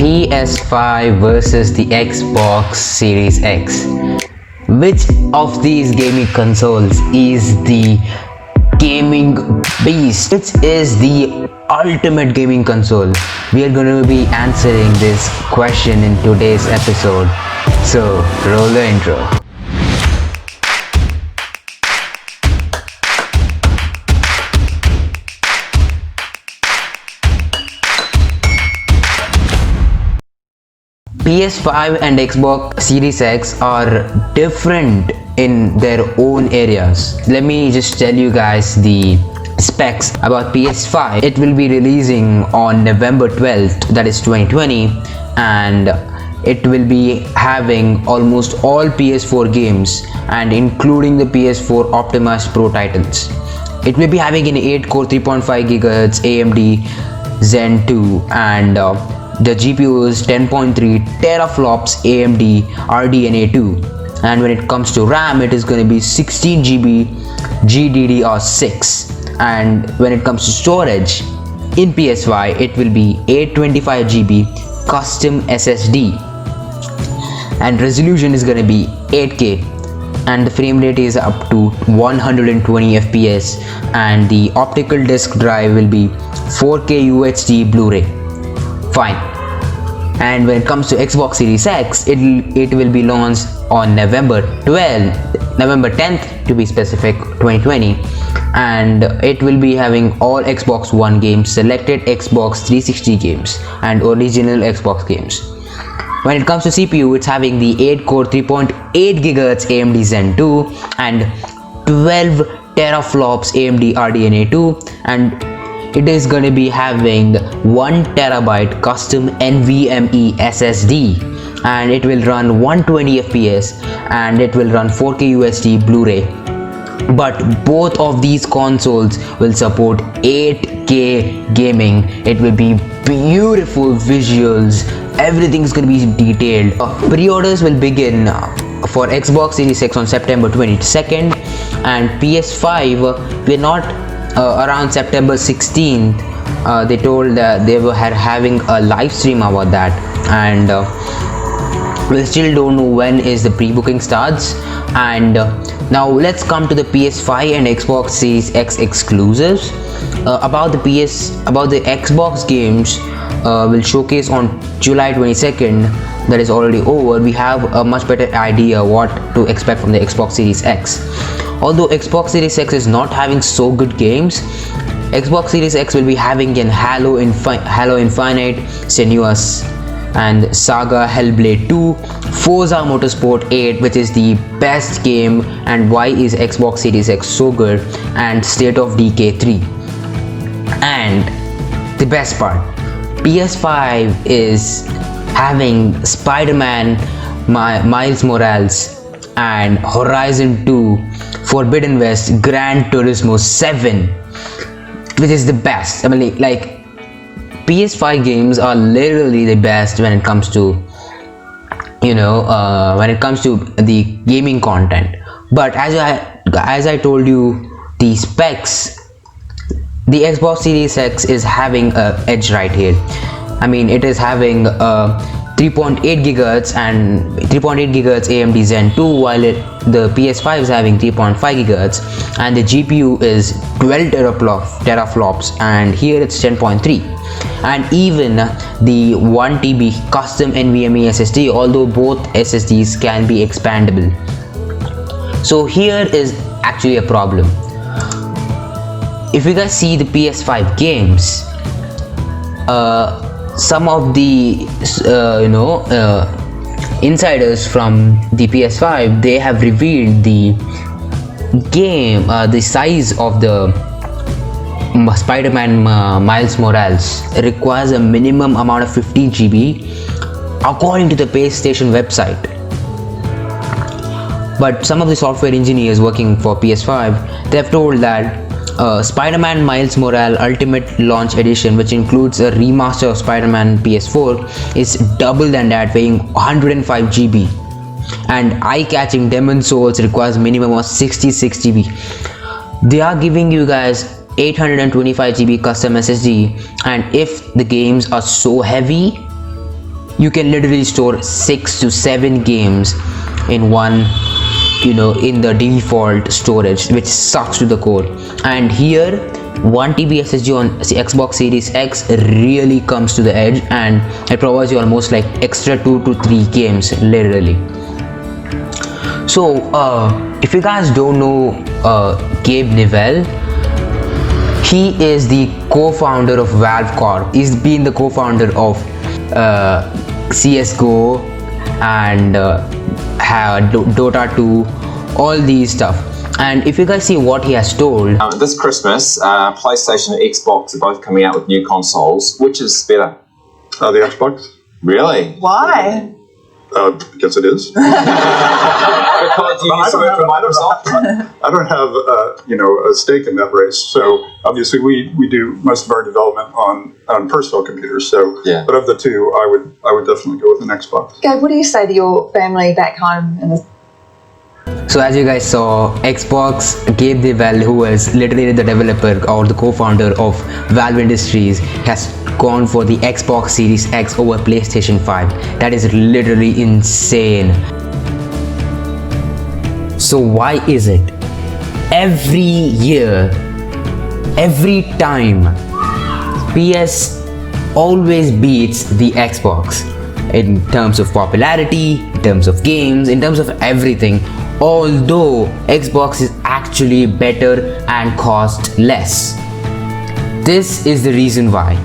PS5 versus the Xbox Series X. Which of these gaming consoles is the gaming beast? Which is the ultimate gaming console? We are going to be answering this question in today's episode. So, roll the intro. PS5 and Xbox Series X are different in their own areas. Let me just tell you guys the specs about PS5. It will be releasing on November 12th, that is 2020, and it will be having almost all PS4 games and including the PS4 optimized Pro titles. It will be having an 8-core 3.5 GHz AMD Zen 2 and the GPU is 10.3 teraflops AMD RDNA 2, and when it comes to RAM, it is going to be 16 GB GDDR6, and when it comes to storage in PS5, it will be 825 GB custom SSD, and resolution is going to be 8K, and the frame rate is up to 120 FPS, and the optical disk drive will be 4K UHD Blu-ray. Fine. And when it comes to Xbox Series X, it will be launched on November 10th to be specific, 2020, and it will be having all Xbox One games, selected Xbox 360 games, and original Xbox games. When it comes to CPU, it's having the 8-core 3.8 GHz AMD Zen 2 and 12 teraflops AMD RDNA 2, and it is going to be having 1 TB custom NVMe SSD, and it will run 120 FPS and it will run 4K UHD Blu-ray. But both of these consoles will support 8K gaming. It will be beautiful visuals. Everything is going to be detailed. Pre-orders will begin for Xbox Series X on September 22nd, and PS5 we're not around September 16th. They told that they were having a live stream about that, and we still don't know when is the pre-booking starts. And now let's come to the PS5 and Xbox Series X exclusives. About the Xbox games will showcase on July 22nd. That is already over. We have a much better idea what to expect from the Xbox Series X. Although Xbox Series X is not having so good games, Xbox Series X will be having an Halo Infinite, Senua's and Saga Hellblade 2, Forza Motorsport 8, which is the best game, and why is Xbox Series X so good, and State of Decay 3. And the best part, PS5 is having Spider-Man Miles Morales and Horizon 2, Forbidden West, Gran Turismo 7, which is the best. I mean, like PS5 games are literally the best when it comes to, when it comes to the gaming content. But as I told you, the specs, the Xbox Series X is having a edge right here. I mean, it is having 3.8 GHz and 3.8 GHz AMD Zen 2, while the PS5 is having 3.5 GHz, and the GPU is 12 teraflops, and here it's 10.3, and even the 1 TB custom NVMe SSD, although both SSDs can be expandable. So here is actually a problem. If you guys see the PS5 games, some of the insiders from the PS5, they have revealed the game, the size of the Spider-Man Miles Morales requires a minimum amount of 15 GB according to the PlayStation website. But some of the software engineers working for PS5, they have told that Spider-Man Miles Morales Ultimate Launch Edition, which includes a remaster of Spider-Man PS4, is double than that, weighing 105 GB, and eye-catching Demon Souls requires minimum of 66 GB. They are giving you guys 825 GB custom SSD, and if the games are so heavy, you can literally store 6 to 7 games in one, in the default storage, which sucks to the core. And here 1 TB SSD on Xbox Series X really comes to the edge, and it provides you almost like extra 2 to 3 games literally. So if you guys don't know Gabe Newell, he is the co-founder of Valve Corp. He's been the co-founder of CSGO and Dota 2, all these stuff. And if you guys see what he has told, this Christmas, PlayStation and Xbox are both coming out with new consoles. Which is better? The Xbox. Really? Why? Guess it is. Because you used to work for Microsoft. I don't have a stake in that race. So obviously we do most of our development on personal computers. So, yeah. But of the two, I would definitely go with an Xbox. Gabe, what do you say to your family back home in the... So as you guys saw, Xbox, Gabe Newell, who is literally the developer or the co-founder of Valve Industries, has gone for the Xbox Series X over PlayStation 5. That is literally insane. So why is it every year, every time, PS always beats the Xbox in terms of popularity, in terms of games, in terms of everything, although Xbox is actually better and cost less? This is the reason why.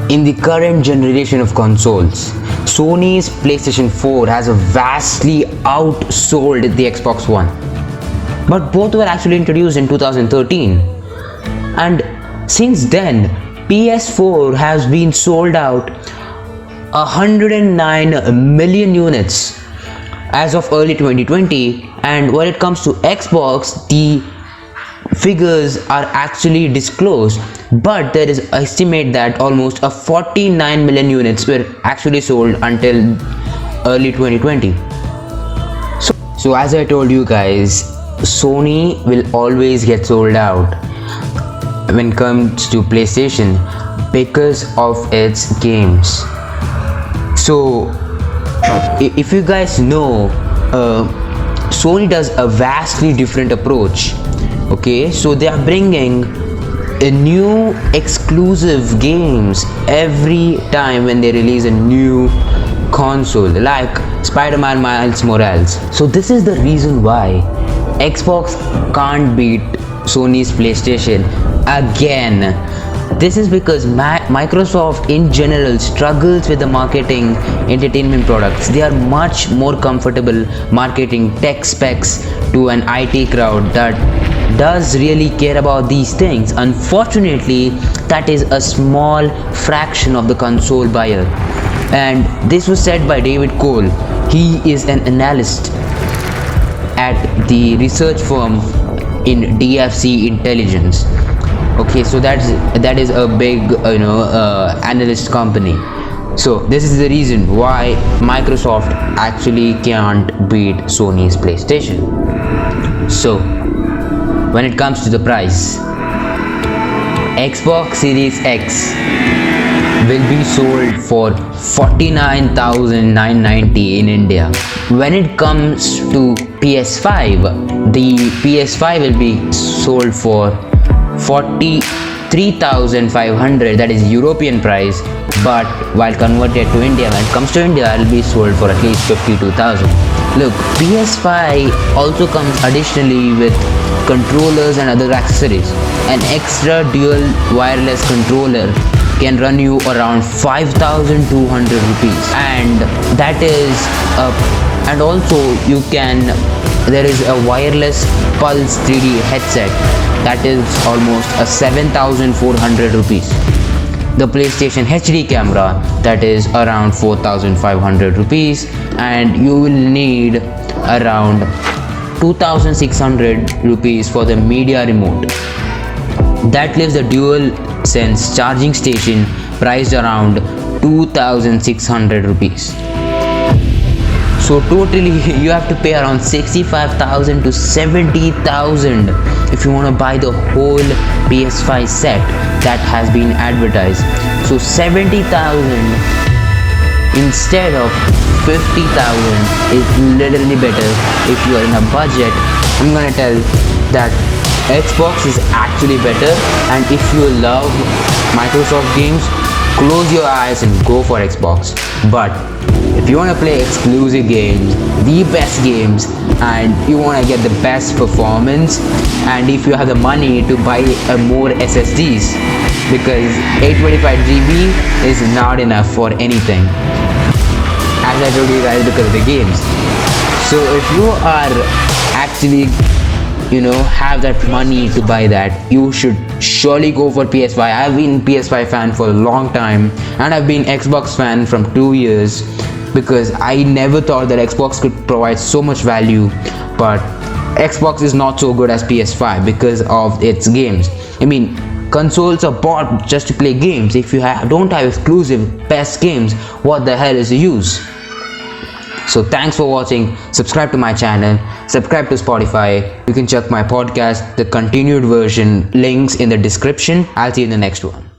In the current generation of consoles, Sony's PlayStation 4 has vastly outsold the Xbox One. But both were actually introduced in 2013. And since then, PS4 has been sold out 109 million units as of early 2020. And when it comes to Xbox, the figures are actually disclosed, but there is estimate that almost 49 million units were actually sold until early 2020. So as I told you guys, Sony will always get sold out when it comes to PlayStation because of its games. So if you guys know, Sony does a vastly different approach. Okay, so they are bringing a new exclusive games every time when they release a new console, like Spider-Man Miles Morales. So this is the reason why Xbox can't beat Sony's PlayStation again. This is because Microsoft in general struggles with the marketing entertainment products. They are much more comfortable marketing tech specs to an IT crowd that does really care about these things. Unfortunately, that is a small fraction of the console buyer. And this was said by David Cole. He is an analyst at the research firm in DFC Intelligence. Okay, so that is a big analyst company. So this is the reason why Microsoft actually can't beat Sony's PlayStation. So when it comes to the price, Xbox Series X will be sold for 49,990 in India. When it comes to PS5, the PS5 will be sold for 43,500, that is European price, but while converted to India, when it comes to India, it will be sold for at least 52,000. Look, PS5 also comes additionally with controllers and other accessories. An extra dual wireless controller can run you around 5,200 rupees, and that is and also there is a wireless Pulse 3D headset that is almost 7,400 rupees. The PlayStation HD camera, that is around 4,500 rupees, and you will need around 2,600 rupees for the media remote. That leaves the dual sense charging station priced around 2,600 rupees. So totally you have to pay around 65,000 to 70,000 if you want to buy the whole PS5 set that has been advertised. So 70,000 instead of 50,000 is literally better. If you are in a budget, I'm gonna tell that Xbox is actually better, and if you love Microsoft games, close your eyes and go for Xbox. But if you want to play exclusive games, the best games, and you want to get the best performance, and if you have the money to buy more SSDs, because 825 GB is not enough for anything, as I told you guys, because of the games. So if you are actually have that money to buy that, you should surely go for PS5. I've been PS5 fan for a long time, and I've been Xbox fan from 2 years, because I never thought that Xbox could provide so much value. But Xbox is not so good as PS5 because of its games. I mean, consoles are bought just to play games. If you don't have exclusive best games, what the hell is the use? So thanks for watching. Subscribe to my channel, subscribe to Spotify. You can check my podcast, the continued version, links in the description. I'll see you in the next one.